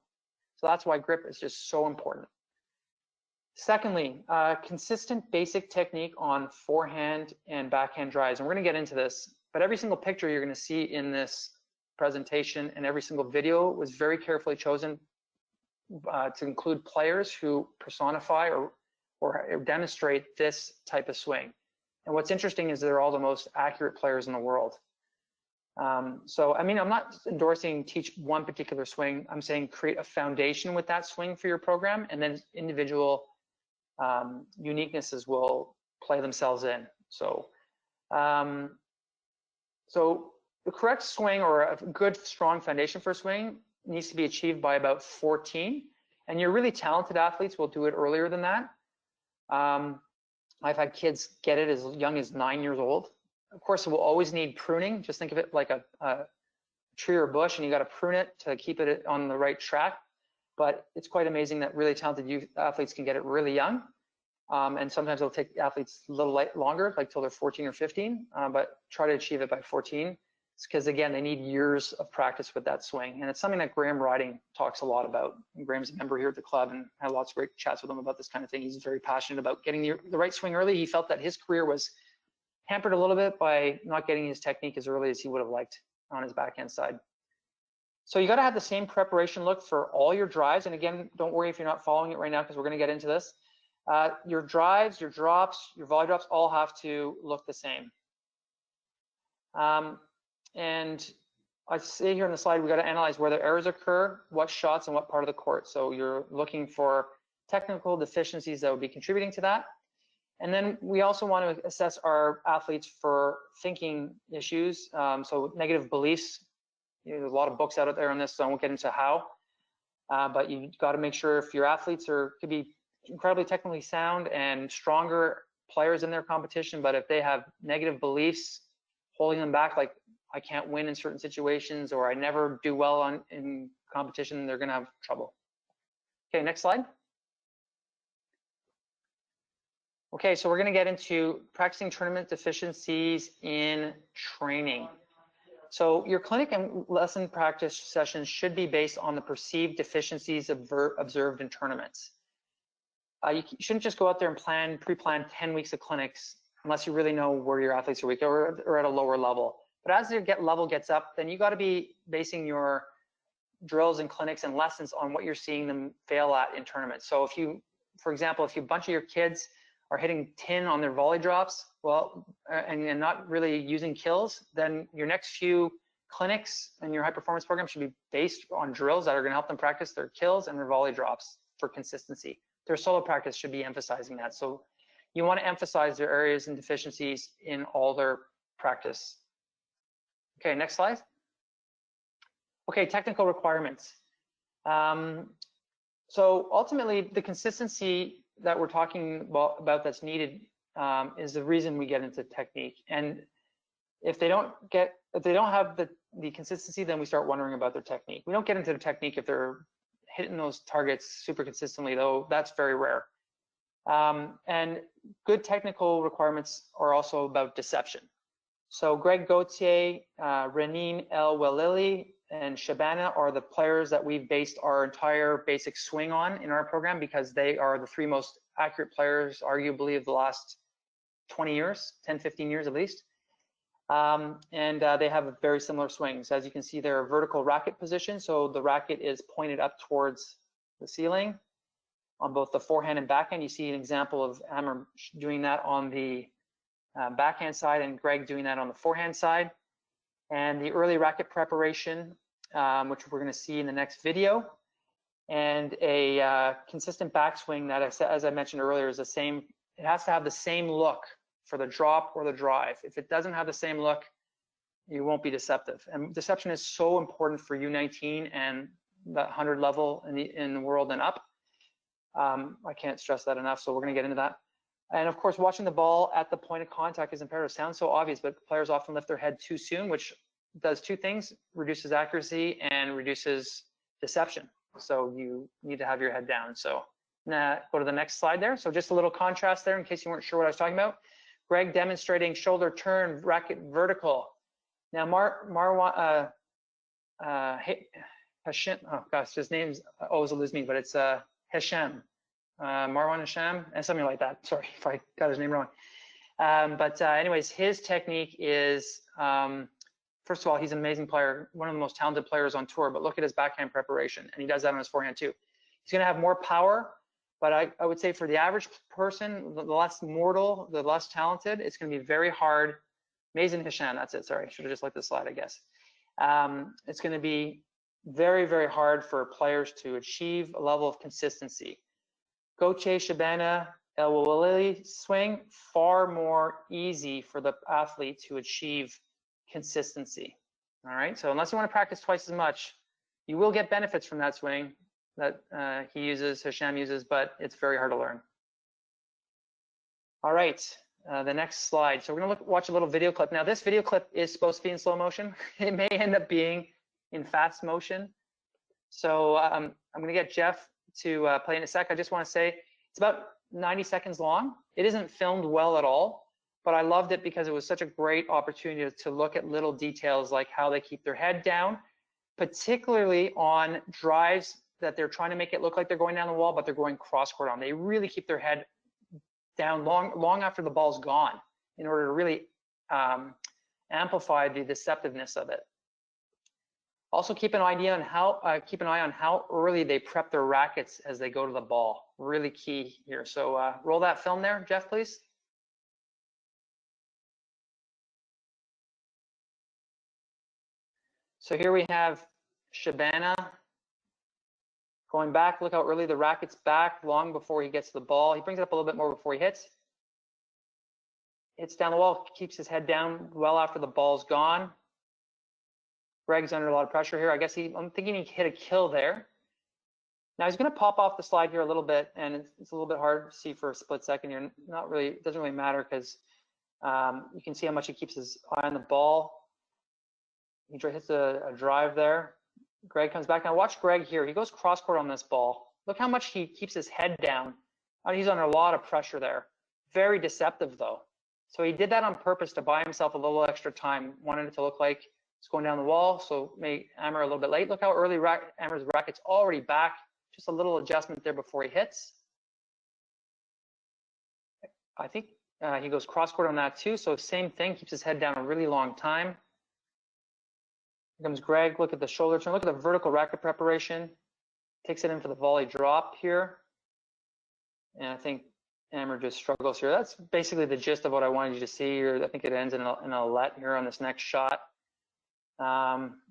So that's why grip is just so important. Secondly, consistent basic technique on forehand and backhand drives. And we're going to get into this, but every single picture you're going to see in this presentation and every single video was very carefully chosen to include players who personify or demonstrate this type of swing. And what's interesting is they're all the most accurate players in the world. So, I mean, I'm not endorsing teach one particular swing. I'm saying create a foundation with that swing for your program, and then individual uniquenesses will play themselves in. So, so the correct swing or a good, strong foundation for a swing needs to be achieved by about 14. And your really talented athletes will do it earlier than that. I've had kids get it as young as 9 years old. Of course, it will always need pruning. Just think of it like a tree or bush, and you got to prune it to keep it on the right track. But it's quite amazing that really talented youth athletes can get it really young. And sometimes it'll take athletes a little longer, like till they're 14 or 15, but try to achieve it by 14. It's because, again, they need years of practice with that swing. And it's something that Graham Riding talks a lot about. And Graham's a member here at the club and had lots of great chats with him about this kind of thing. He's very passionate about getting the right swing early. He felt that his career was hampered a little bit by not getting his technique as early as he would have liked on his backhand side. So you got to have the same preparation look for all your drives. And again, don't worry if you're not following it right now, because we're going to get into this. Your drives, your drops, your volley drops all have to look the same. And I say here on the slide, we got to analyze whether errors occur, what shots, and what part of the court. So you're looking for technical deficiencies that would be contributing to that. And then we also want to assess our athletes for thinking issues. So negative beliefs. There's a lot of books out there on this, so I won't get into how. But you got to make sure if your athletes could be incredibly technically sound and stronger players in their competition, but if they have negative beliefs holding them back, like I can't win in certain situations, or I never do well in competition, they're going to have trouble. Okay, next slide. Okay, so we're going to get into practicing tournament deficiencies in training. So your clinic and lesson practice sessions should be based on the perceived deficiencies observed in tournaments. You shouldn't just go out there and pre-plan 10 weeks of clinics unless you really know where your athletes are weak or at a lower level. But as your level gets up, then you got to be basing your drills and clinics and lessons on what you're seeing them fail at in tournaments. So if you, for example, if a bunch of your kids are hitting 10 on their volley drops, well, and not really using kills, then your next few clinics and your high performance program should be based on drills that are going to help them practice their kills and their volley drops for consistency. Their solo practice should be emphasizing that. So you want to emphasize their areas and deficiencies in all their practice. Okay, next slide. Okay, technical requirements. So ultimately, the consistency that we're talking about that's needed is the reason we get into technique. And if they don't have the consistency, then we start wondering about their technique. We don't get into the technique if they're hitting those targets super consistently, though that's very rare. And good technical requirements are also about deception. So Greg Gauthier, Renine El Welili, and Shabana are the players that we've based our entire basic swing on in our program, because they are the three most accurate players, arguably, of the last 20 years, 10, 15 years at least. They have very similar swings. As you can see, they're a vertical racket position, so the racket is pointed up towards the ceiling on both the forehand and backhand. You see an example of Amer doing that on the backhand side and Greg doing that on the forehand side. And the early racket preparation, which we're going to see in the next video, and a consistent backswing that, as I mentioned earlier, is the same. It has to have the same look for the drop or the drive. If it doesn't have the same look, you won't be deceptive. And deception is so important for U19 and the 100 level in the world and up. I can't stress that enough, so we're going to get into that. And of course, watching the ball at the point of contact is imperative. Sounds so obvious, but players often lift their head too soon, which does two things: reduces accuracy and reduces deception. So you need to have your head down. So now go to the next slide there. So just a little contrast there in case you weren't sure what I was talking about. Greg demonstrating shoulder turn, racket vertical. Now Hashim, oh gosh, his name's always eludes me, but it's Hashim. Marwan Hashim, and something like that. Sorry if I got his name wrong. Anyways, his technique is, first of all, he's an amazing player, one of the most talented players on tour, but look at his backhand preparation, and he does that on his forehand too. He's gonna have more power, but I would say for the average person, the less mortal, the less talented, it's gonna be very hard. Mazen Hisham, that's it, sorry, should have just liked the slide, I guess. It's gonna be very, very hard for players to achieve a level of consistency. Gauthier, Shabana, El Welili swing, far more easy for the athlete to achieve consistency. All right, so unless you want to practice twice as much, you will get benefits from that swing that Hisham uses, but it's very hard to learn. All right, the next slide. So we're gonna watch a little video clip. Now this video clip is supposed to be in slow motion. It may end up being in fast motion. So I'm gonna get Jeff to play in a sec. I just want to say it's about 90 seconds long. It isn't filmed well at all, but I loved it because it was such a great opportunity to look at little details like how they keep their head down, particularly on drives that they're trying to make it look like they're going down the wall, but they're going cross court on. They really keep their head down long after the ball's gone in order to really amplify the deceptiveness of it. Also keep an eye on how early they prep their rackets as they go to the ball. Really key here. So roll that film there, Jeff, please. So here we have Shabana going back. Look how early the racket's back, long before he gets to the ball. He brings it up a little bit more before he hits. Hits down the wall, keeps his head down well after the ball's gone. Greg's under a lot of pressure here. I guess I'm thinking he hit a kill there. Now he's going to pop off the slide here a little bit, and it's a little bit hard to see for a split second here. Not really, it doesn't really matter because you can see how much he keeps his eye on the ball. He hits a drive there. Greg comes back. Now watch Greg here. He goes cross court on this ball. Look how much he keeps his head down. He's under a lot of pressure there. Very deceptive though. So he did that on purpose to buy himself a little extra time. Wanted it to look like it's going down the wall, so made Amer a little bit late. Look how early Amer's racket's already back. Just a little adjustment there before he hits. I think he goes cross court on that too. So same thing, keeps his head down a really long time. Here comes Greg. Look at the shoulder turn. Look at the vertical racket preparation. Takes it in for the volley drop here. And I think Amer just struggles here. That's basically the gist of what I wanted you to see here. I think it ends in a let here on this next shot.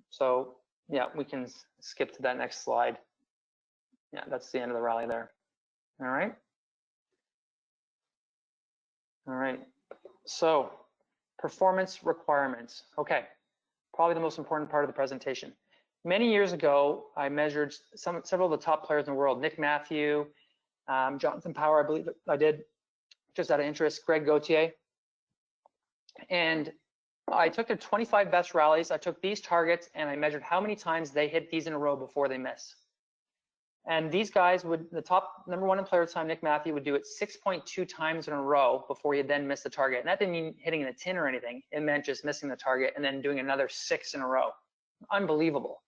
So yeah, we can skip to that next slide. Yeah, that's the end of the rally there. All right. All right. So performance requirements. Okay. Probably the most important part of the presentation. Many years ago, I measured several of the top players in the world. Nick Matthew, Jonathan Power, I believe I did, just out of interest, Greg Gauthier. And I took their 25 best rallies. I took these targets and I measured how many times they hit these in a row before they miss. And these guys would, the top #1 in player time, Nick Matthew, would do it 6.2 times in a row before he'd then miss the target. And that didn't mean hitting the tin or anything. It meant just missing the target and then doing another 6 in a row. Unbelievable.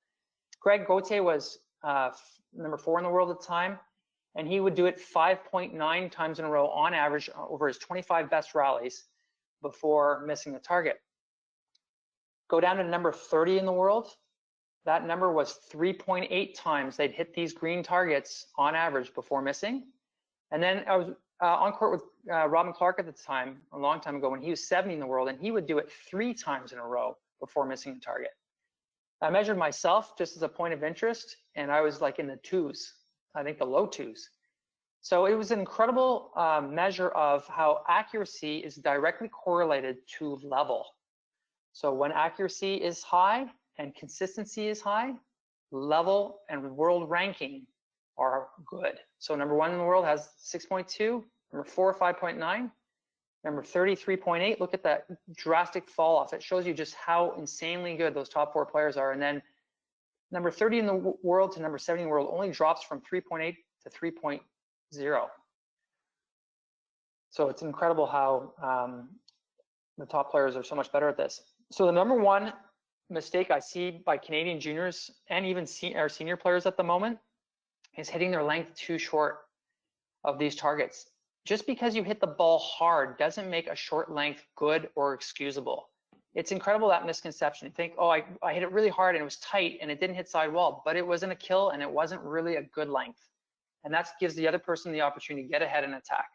Greg Gauthier was #4 in the world at the time, and he would do it 5.9 times in a row on average over his 25 best rallies before missing the target. Go down to #30 in the world. That number was 3.8 times they'd hit these green targets on average before missing. And then I was on court with Robin Clark at the time, a long time ago, when he was 70 in the world, and he would do it 3 times in a row before missing the target. I measured myself just as a point of interest, and I was like in the 2s, I think the low 2s. So it was an incredible measure of how accuracy is directly correlated to level. So when accuracy is high and consistency is high, level and world ranking are good. So #1 in the world has 6.2, #4, 5.9, #30, 3.8. Look at that drastic fall off. It shows you just how insanely good those top 4 players are. And then #30 in the world to #70 in the world only drops from 3.8 to 3.0. So it's incredible how the top players are so much better at this. So the #1 mistake I see by Canadian juniors and even our senior players at the moment is hitting their length too short of these targets. Just because you hit the ball hard doesn't make a short length good or excusable. It's incredible, that misconception. You think, oh, I hit it really hard and it was tight and it didn't hit sidewall, but it wasn't a kill and it wasn't really a good length. And that gives the other person the opportunity to get ahead and attack.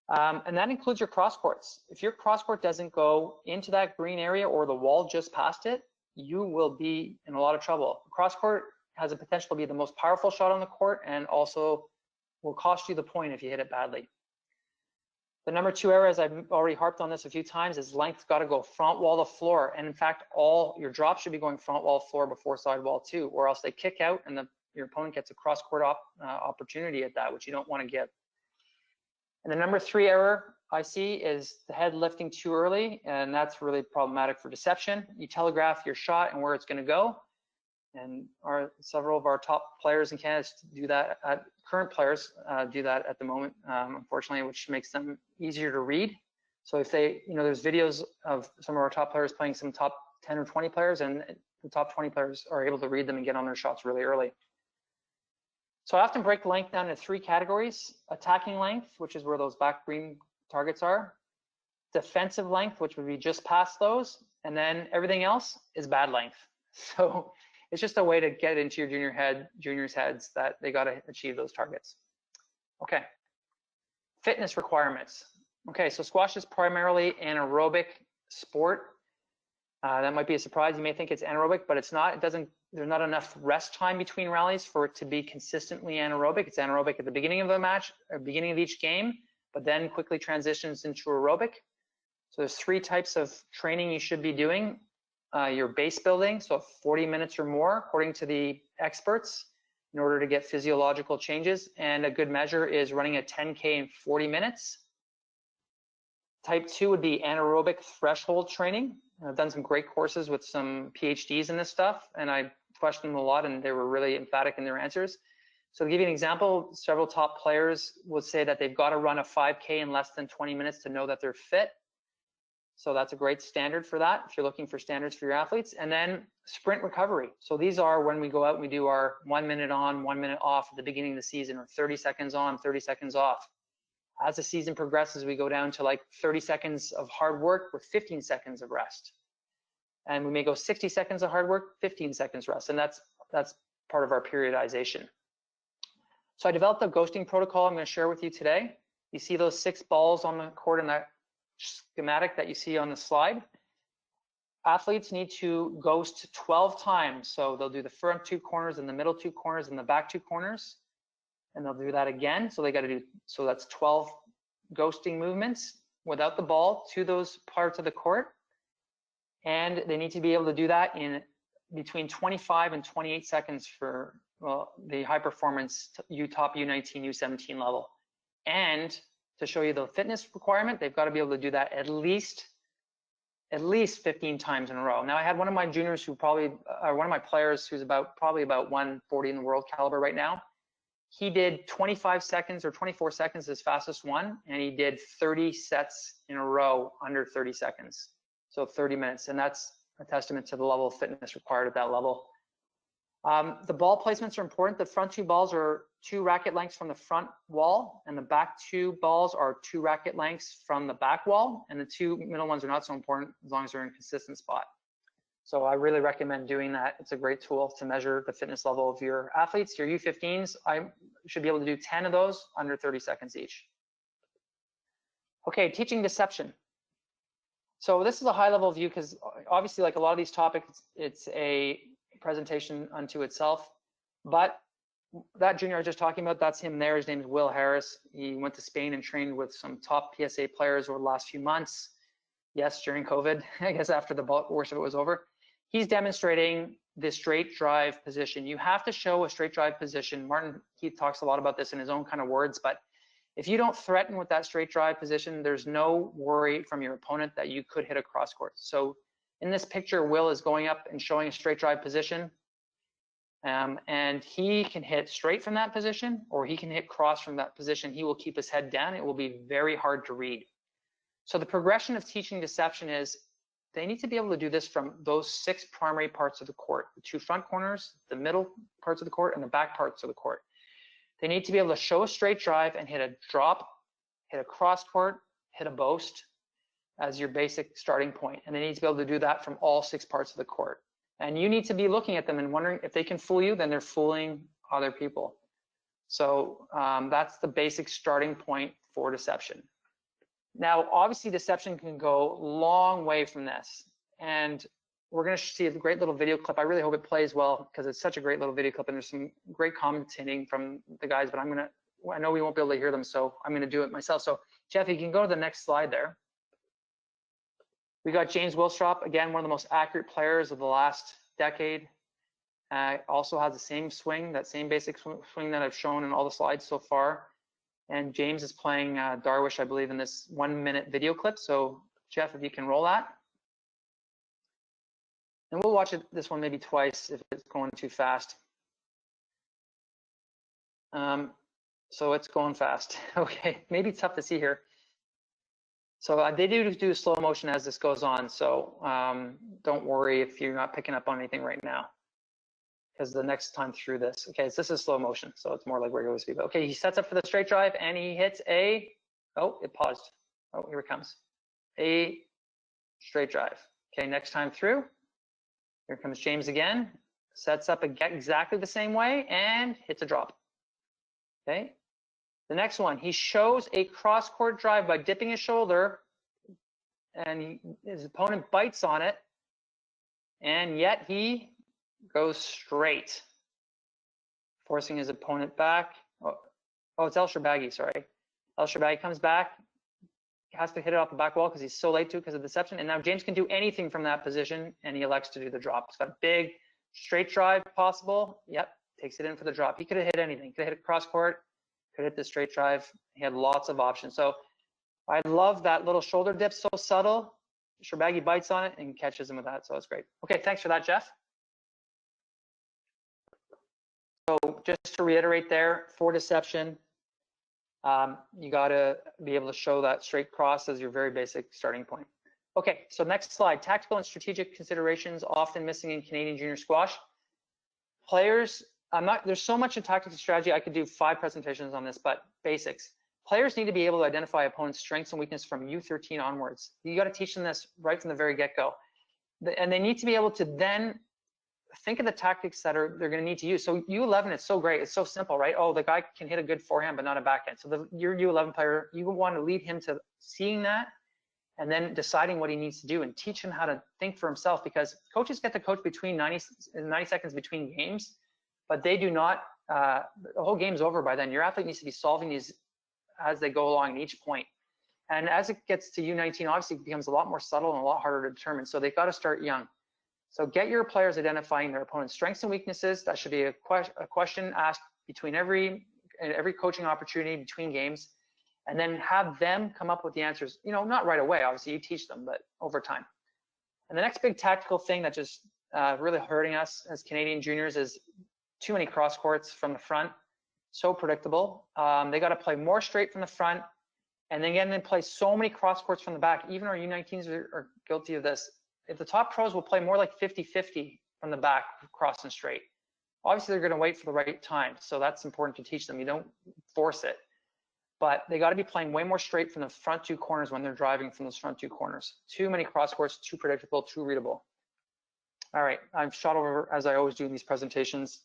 And that includes your cross courts. If your cross court doesn't go into that green area or the wall just past it, you will be in a lot of trouble. Cross court has a potential to be the most powerful shot on the court and also will cost you the point if you hit it badly. The #2 error, as I've already harped on this a few times, is length's got to go front wall to floor. And in fact, all your drops should be going front wall floor before sidewall too, or else they kick out and your opponent gets a cross court opportunity at that, which you don't want to get. And the #3 error I see is the head lifting too early, and that's really problematic for deception. You telegraph your shot and where it's going to go, and several of our top players in Canada do that. Current players do that at the moment, unfortunately, which makes them easier to read. So if they, there's videos of some of our top players playing some top 10 or 20 players, and the top 20 players are able to read them and get on their shots really early. So I often break length down into 3 categories: attacking length, which is where those back green targets are; defensive length, which would be just past those; and then everything else is bad length. So it's just a way to get into your juniors' heads that they got to achieve those targets. Okay, fitness requirements. Okay, so squash is primarily an aerobic sport. That might be a surprise. You may think it's anaerobic, but it's not. There's not enough rest time between rallies for it to be consistently anaerobic. It's anaerobic at the beginning of the match, or beginning of each game, but then quickly transitions into aerobic. So there's 3 types of training you should be doing. Your base building, so 40 minutes or more, according to the experts, in order to get physiological changes. And a good measure is running a 10K in 40 minutes. Type 2 would be anaerobic threshold training. I've done some great courses with some PhDs in this stuff, and I questioned them a lot, and they were really emphatic in their answers. So to give you an example, several top players would say that they've got to run a 5K in less than 20 minutes to know that they're fit. So that's a great standard for that, if you're looking for standards for your athletes. And then sprint recovery. So these are when we go out and we do our 1 minute on, 1 minute off at the beginning of the season, or 30 seconds on, 30 seconds off. As the season progresses, we go down to like 30 seconds of hard work with 15 seconds of rest. And we may go 60 seconds of hard work, 15 seconds rest. And that's part of our periodization. So I developed a ghosting protocol I'm going to share with you today. You see those 6 balls on the court in that schematic that you see on the slide. Athletes need to ghost 12 times. So they'll do the front 2 corners and the middle 2 corners and the back 2 corners. And they'll do that again. So they got to do, so that's 12 ghosting movements without the ball to those parts of the court. And they need to be able to do that in between 25 and 28 seconds for the high performance top U19, U17 level. And to show you the fitness requirement, they've got to be able to do that at least at least 15 times in a row. Now I had one of my juniors who probably, or one of my players who's probably about 140 in the world caliber right now. He did 25 seconds or 24 seconds his fastest one, and he did 30 sets in a row under 30 seconds. So 30 minutes, and that's a testament to the level of fitness required at that level. The ball placements are important. The front two balls are 2 racket lengths from the front wall, and the back 2 balls are 2 racket lengths from the back wall, and the 2 middle ones are not so important as long as they're in a consistent spot. So I really recommend doing that. It's a great tool to measure the fitness level of your athletes. Your U15s, I should be able to do 10 of those under 30 seconds each. Okay, teaching deception. So this is a high level view because obviously, like a lot of these topics, it's a presentation unto itself. But that junior I was just talking about, that's him there. His name is Will Harris. He went to Spain and trained with some top PSA players over the last few months. Yes, during COVID, I guess after the worst of it was over. He's demonstrating the straight drive position. You have to show a straight drive position. Martin Keith talks a lot about this in his own kind of words, but if you don't threaten with that straight drive position, there's no worry from your opponent that you could hit a cross court. So in this picture, Will is going up and showing a straight drive position. And he can hit straight from that position, or he can hit cross from that position. He will keep his head down. It will be very hard to read. So the progression of teaching deception is they need to be able to do this from those 6 primary parts of the court, the 2 front corners, the middle parts of the court, and the back parts of the court. They need to be able to show a straight drive and hit a drop, hit a cross court, hit a boast as your basic starting point. And they need to be able to do that from all 6 parts of the court. And you need to be looking at them and wondering if they can fool you, then they're fooling other people. So that's the basic starting point for deception. Now, obviously, deception can go a long way from this. And we're going to see a great little video clip. I really hope it plays well because it's such a great little video clip and there's some great commentating from the guys, but I know we won't be able to hear them, so I'm going to do it myself. So Jeff, you can go to the next slide there. We got James Willstrop, again, one of the most accurate players of the last decade. Also has the same swing, that same basic swing that I've shown in all the slides so far. And James is playing Darwish, I believe, in this 1-minute video clip. So Jeff, if you can roll that. And we'll watch this one maybe twice if it's going too fast. So it's going fast. Okay, maybe it's tough to see here. So they do slow motion as this goes on. So don't worry if you're not picking up on anything right now, because the next time through this, okay, so this is slow motion. So it's more like regular speed. Okay, he sets up for the straight drive and he hits oh, it paused. Oh, here it comes. A straight drive. Okay, next time through. Here comes James again, sets up exactly the same way and hits a drop. Okay. The next one, he shows a cross court drive by dipping his shoulder, and his opponent bites on it, and yet he goes straight, forcing his opponent back. Oh, it's El Shorbagy, sorry. El Shorbagy comes back, has to hit it off the back wall because he's so late to because of deception. And now James can do anything from that position, and he elects to do the drop. He's got a big straight drive possible. Yep, takes it in for the drop. He could have hit anything. Could have hit a cross court, could hit the straight drive. He had lots of options. So I love that little shoulder dip, so subtle. Shorbagy bites on it and catches him with that, so it's great. Okay, thanks for that, Jeff. So just to reiterate there, for deception, you got to be able to show that straight cross as your very basic starting point. Okay, so next slide. Tactical and strategic considerations often missing in Canadian junior squash. Players, there's so much in tactical strategy, I could do 5 presentations on this, but basics. Players need to be able to identify opponents' strengths and weaknesses from U13 onwards. You got to teach them this right from the very get-go. And they need to be able to then think of the tactics that they're going to need to use. So U11 is so great. It's so simple, right? Oh, the guy can hit a good forehand, but not a backhand. So your U11 player, you want to lead him to seeing that and then deciding what he needs to do and teach him how to think for himself, because coaches get to coach between 90 seconds between games, but they do not, the whole game's over by then. Your athlete needs to be solving these as they go along in each point. And as it gets to U19, obviously it becomes a lot more subtle and a lot harder to determine. So they've got to start young. So get your players identifying their opponent's strengths and weaknesses. That should be a question asked between every coaching opportunity between games, and then have them come up with the answers. You know, not right away, obviously you teach them, but over time. And the next big tactical thing that just really hurting us as Canadian juniors is too many cross courts from the front. So predictable. They got to play more straight from the front. And then again, they play so many cross courts from the back. Even our U19s are guilty of this. If the top pros will play more like 50-50 from the back, cross and straight. Obviously, they're going to wait for the right time. So that's important to teach them. You don't force it. But they got to be playing way more straight from the front two corners when they're driving from those front two corners. Too many cross courts, too predictable, too readable. All right, I've shot over as I always do in these presentations.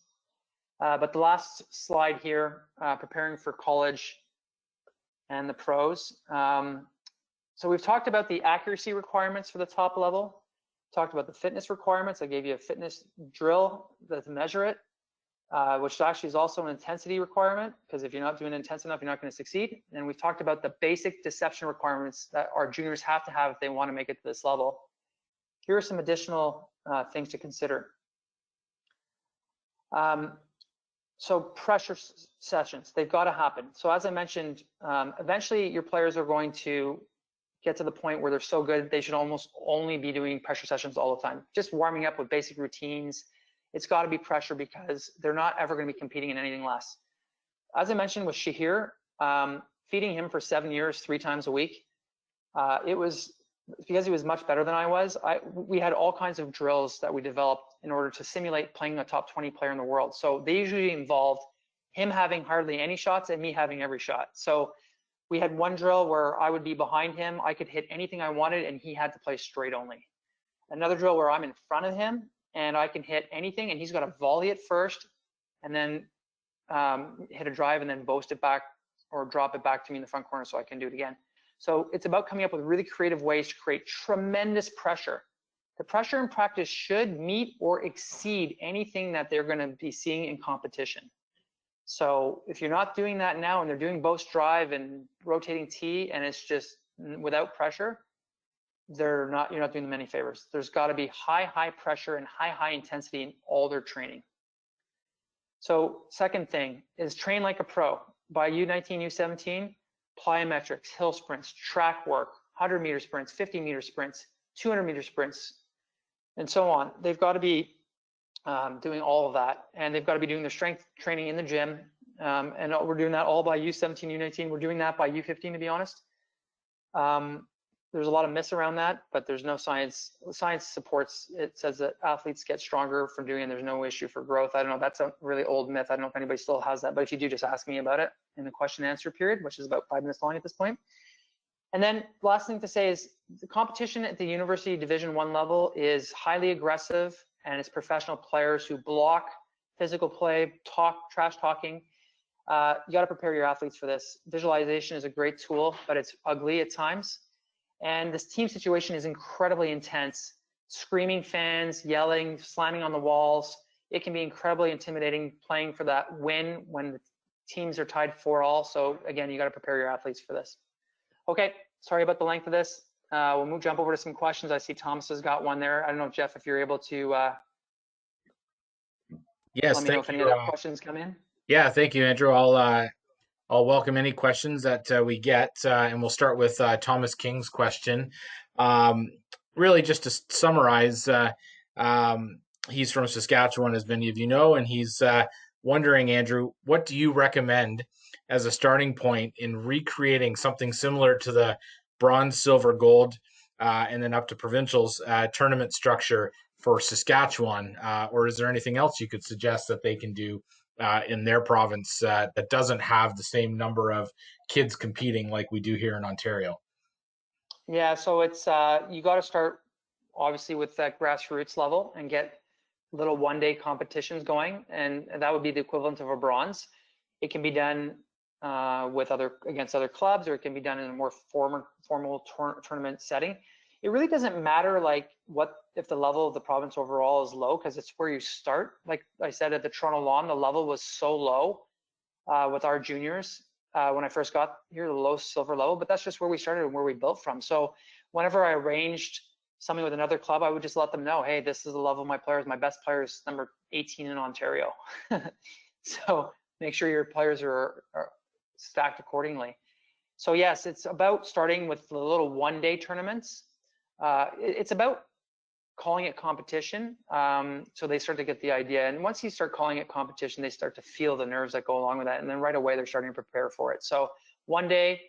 But the last slide here, preparing for college and the pros. So we've talked about the accuracy requirements for the top level, talked about the fitness requirements. I gave you a fitness drill to measure it, which actually is also an intensity requirement, because if you're not doing it intense enough, you're not going to succeed. And we've talked about the basic deception requirements that our juniors have to have if they want to make it to this level. Here are some additional things to consider. So pressure sessions, they've got to happen. So as I mentioned, eventually your players are going to get to the point where they're so good, they should almost only be doing pressure sessions all the time. Just warming up with basic routines. It's got to be pressure because they're not ever going to be competing in anything less. As I mentioned with Shahir, feeding him for 7 years, 3 times a week, it was because he was much better than I was. We had all kinds of drills that we developed in order to simulate playing a top 20 player in the world. So they usually involved him having hardly any shots and me having every shot. So we had one drill where I would be behind him. I could hit anything I wanted and he had to play straight only. Another drill where I'm in front of him and I can hit anything and he's got to volley it first and then hit a drive and then boast it back or drop it back to me in the front corner so I can do it again. So it's about coming up with really creative ways to create tremendous pressure. The pressure in practice should meet or exceed anything that they're going to be seeing in competition. So if you're not doing that now and they're doing boast drive and rotating T and it's just without pressure, you're not doing them any favors. There's got to be high pressure and high intensity in all their training. So second thing is train like a pro. By U19, U17, plyometrics, hill sprints, track work, 100-meter sprints, 50-meter sprints, 200-meter sprints, and so on. They've got to be doing all of that, and they've got to be doing their strength training in the gym. And we're doing that all by U17, U19. We're doing that by U15, to be honest. There's a lot of myths around that, but there's no science. Science supports it. Says that athletes get stronger from doing it. There's no issue for growth. I don't know. That's a really old myth. I don't know if anybody still has that, but if you do, just ask me about it in the question and answer period, which is about 5 minutes long at this point. And then last thing to say is the competition at the university Division I level is highly aggressive, and it's professional players who block physical play, trash talking. You got to prepare your athletes for this. Visualization is a great tool, but it's ugly at times. And this team situation is incredibly intense. Screaming fans, yelling, slamming on the walls. It can be incredibly intimidating playing for that win when the teams are tied 4-all. So again, you got to prepare your athletes for this. Okay, sorry about the length of this. We'll jump over to some questions. I see Thomas has got one there. I don't know, Jeff, if you're able to Yes, let me know if any other questions come in. Yeah, thank you, Andrew. I'll welcome any questions that we get, and we'll start with Thomas King's question. Really, just to summarize, he's from Saskatchewan, as many of you know, and he's wondering, Andrew, what do you recommend as a starting point in recreating something similar to the bronze, silver, gold, and then up to provincials tournament structure for Saskatchewan? Or is there anything else you could suggest that they can do in their province that doesn't have the same number of kids competing like we do here in Ontario? Yeah, so it's you got to start obviously with that grassroots level and get little one-day competitions going, and that would be the equivalent of a bronze. It can be done against other clubs, or it can be done in a more formal tournament setting. It really doesn't matter like if the level of the province overall is low, because it's where you start. Like I said, at the Toronto Lawn, the level was so low with our juniors when I first got here, the low silver level, but that's just where we started and where we built from. So whenever I arranged something with another club, I would just let them know, hey, this is the level of my players. My best player is number 18 in Ontario. So make sure your players are stacked accordingly. So yes, it's about starting with the little one-day tournaments. It's about calling it competition. So they start to get the idea. And once you start calling it competition, they start to feel the nerves that go along with that. And then right away, they're starting to prepare for it. So one day,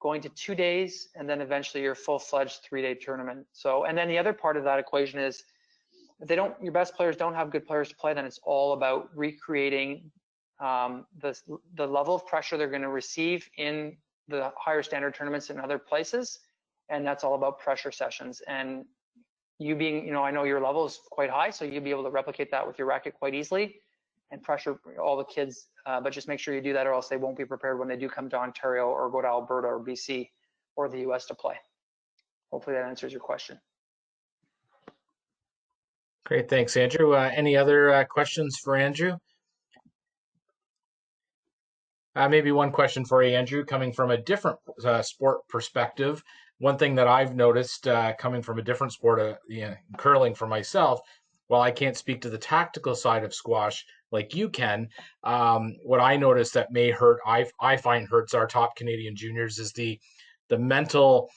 going to 2 days, and then eventually your full-fledged 3-day tournament. So, and then the other part of that equation is, if your best players don't have good players to play, then it's all about recreating the level of pressure they're going to receive in the higher standard tournaments in other places. And that's all about pressure sessions. And you being, I know your level is quite high, so you'll be able to replicate that with your racket quite easily and pressure all the kids. But just make sure you do that, or else they won't be prepared when they do come to Ontario or go to Alberta or BC or the US to play. Hopefully that answers your question. Great, thanks, Andrew. Any other questions for Andrew? Maybe one question for you, Andrew, coming from a different sport perspective. One thing that I've noticed coming from a different sport, curling for myself, while I can't speak to the tactical side of squash like you can, what I notice that may hurt, I find hurts our top Canadian juniors is the mental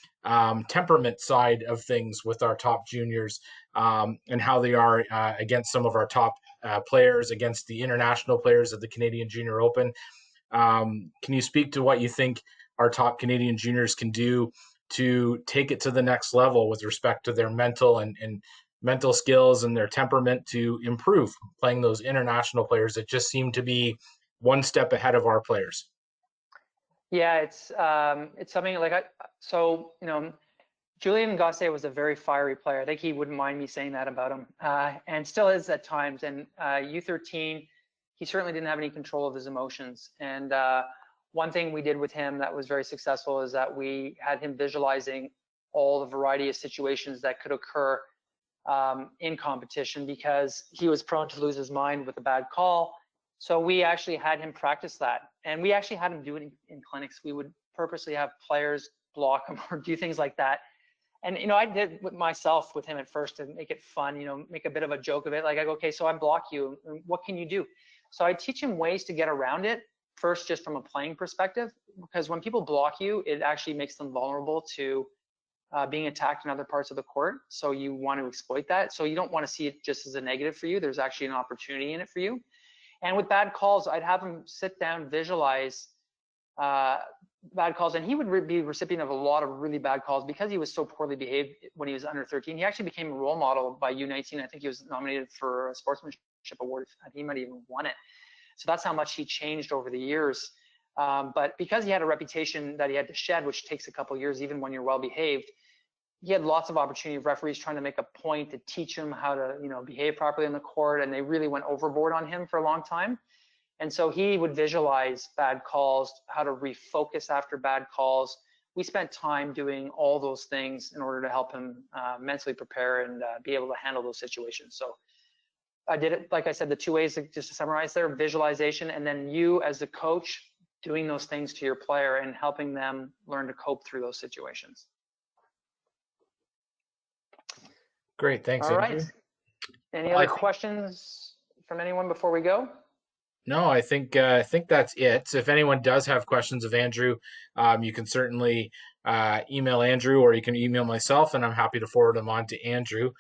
temperament side of things with our top juniors, and how they are against some of our top players, against the international players of the Canadian Junior Open. Can you speak to what you think our top Canadian juniors can do to take it to the next level with respect to their mental and mental skills and their temperament to improve playing those international players that just seem to be one step ahead of our players? Yeah, it's something like Julian Gosse was a very fiery player. I think he wouldn't mind me saying that about him, and still is at times. And U13, he certainly didn't have any control of his emotions. And one thing we did with him that was very successful is that we had him visualizing all the variety of situations that could occur in competition, because he was prone to lose his mind with a bad call. So we actually had him practice that. And we actually had him do it in clinics. We would purposely have players block him or do things like that. And, I did with myself with him at first to make it fun, make a bit of a joke of it. Like, I go, okay, so I block you. What can you do? So I teach him ways to get around it, first just from a playing perspective, because when people block you, it actually makes them vulnerable to being attacked in other parts of the court. So you want to exploit that. So you don't want to see it just as a negative for you. There's actually an opportunity in it for you. And with bad calls, I'd have him sit down, visualize bad calls, and he would be recipient of a lot of really bad calls because he was so poorly behaved when he was under 13. He actually became a role model by U19. I think he was nominated for a sportsmanship award. I think he might have even won it. So that's how much he changed over the years. But because he had a reputation that he had to shed, which takes a couple of years, even when you're well behaved, he had lots of opportunity of referees trying to make a point to teach him how to, behave properly in the court, and they really went overboard on him for a long time. And so he would visualize bad calls, how to refocus after bad calls. We spent time doing all those things in order to help him mentally prepare and be able to handle those situations. So I did it, like I said, the 2 ways, just to summarize there: visualization, and then you as the coach doing those things to your player and helping them learn to cope through those situations. Great, thanks, All Andrew. right. Any other questions from anyone before we go? No, I think that's it. So if anyone does have questions of Andrew, you can certainly email Andrew, or you can email myself, and I'm happy to forward them on to Andrew.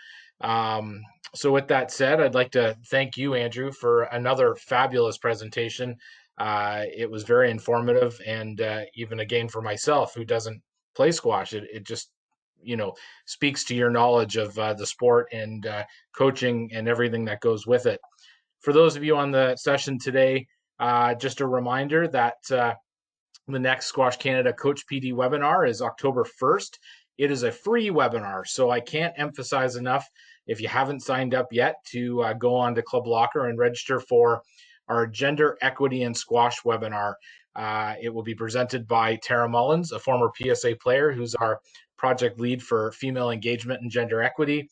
So with that said, I'd like to thank you, Andrew, for another fabulous presentation. It was very informative, and even again for myself, who doesn't play squash, it just speaks to your knowledge of the sport and coaching and everything that goes with it. For those of you on the session today, just a reminder that the next Squash Canada Coach PD webinar is October 1st. It is a free webinar, so I can't emphasize enough, if you haven't signed up yet, to go on to Club Locker and register for our Gender Equity in Squash webinar. It will be presented by Tara Mullins, a former PSA player who's our project lead for female engagement and gender equity.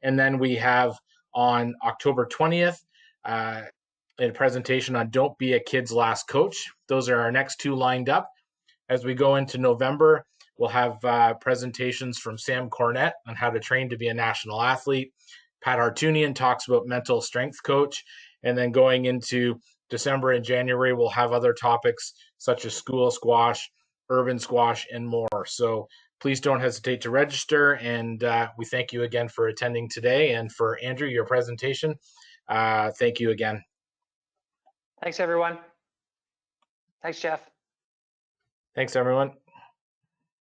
And then we have on October 20th, a presentation on Don't Be a Kid's Last Coach. Those are our next two lined up. As we go into November, we'll have presentations from Sam Cornett on how to train to be a national athlete. Pat Hartunian talks about mental strength coach. And then going into December and January, we'll have other topics such as school squash, urban squash, and more. So please don't hesitate to register. And we thank you again for attending today. And for Andrew, your presentation, thank you again. Thanks, everyone. Thanks, Jeff. Thanks, everyone.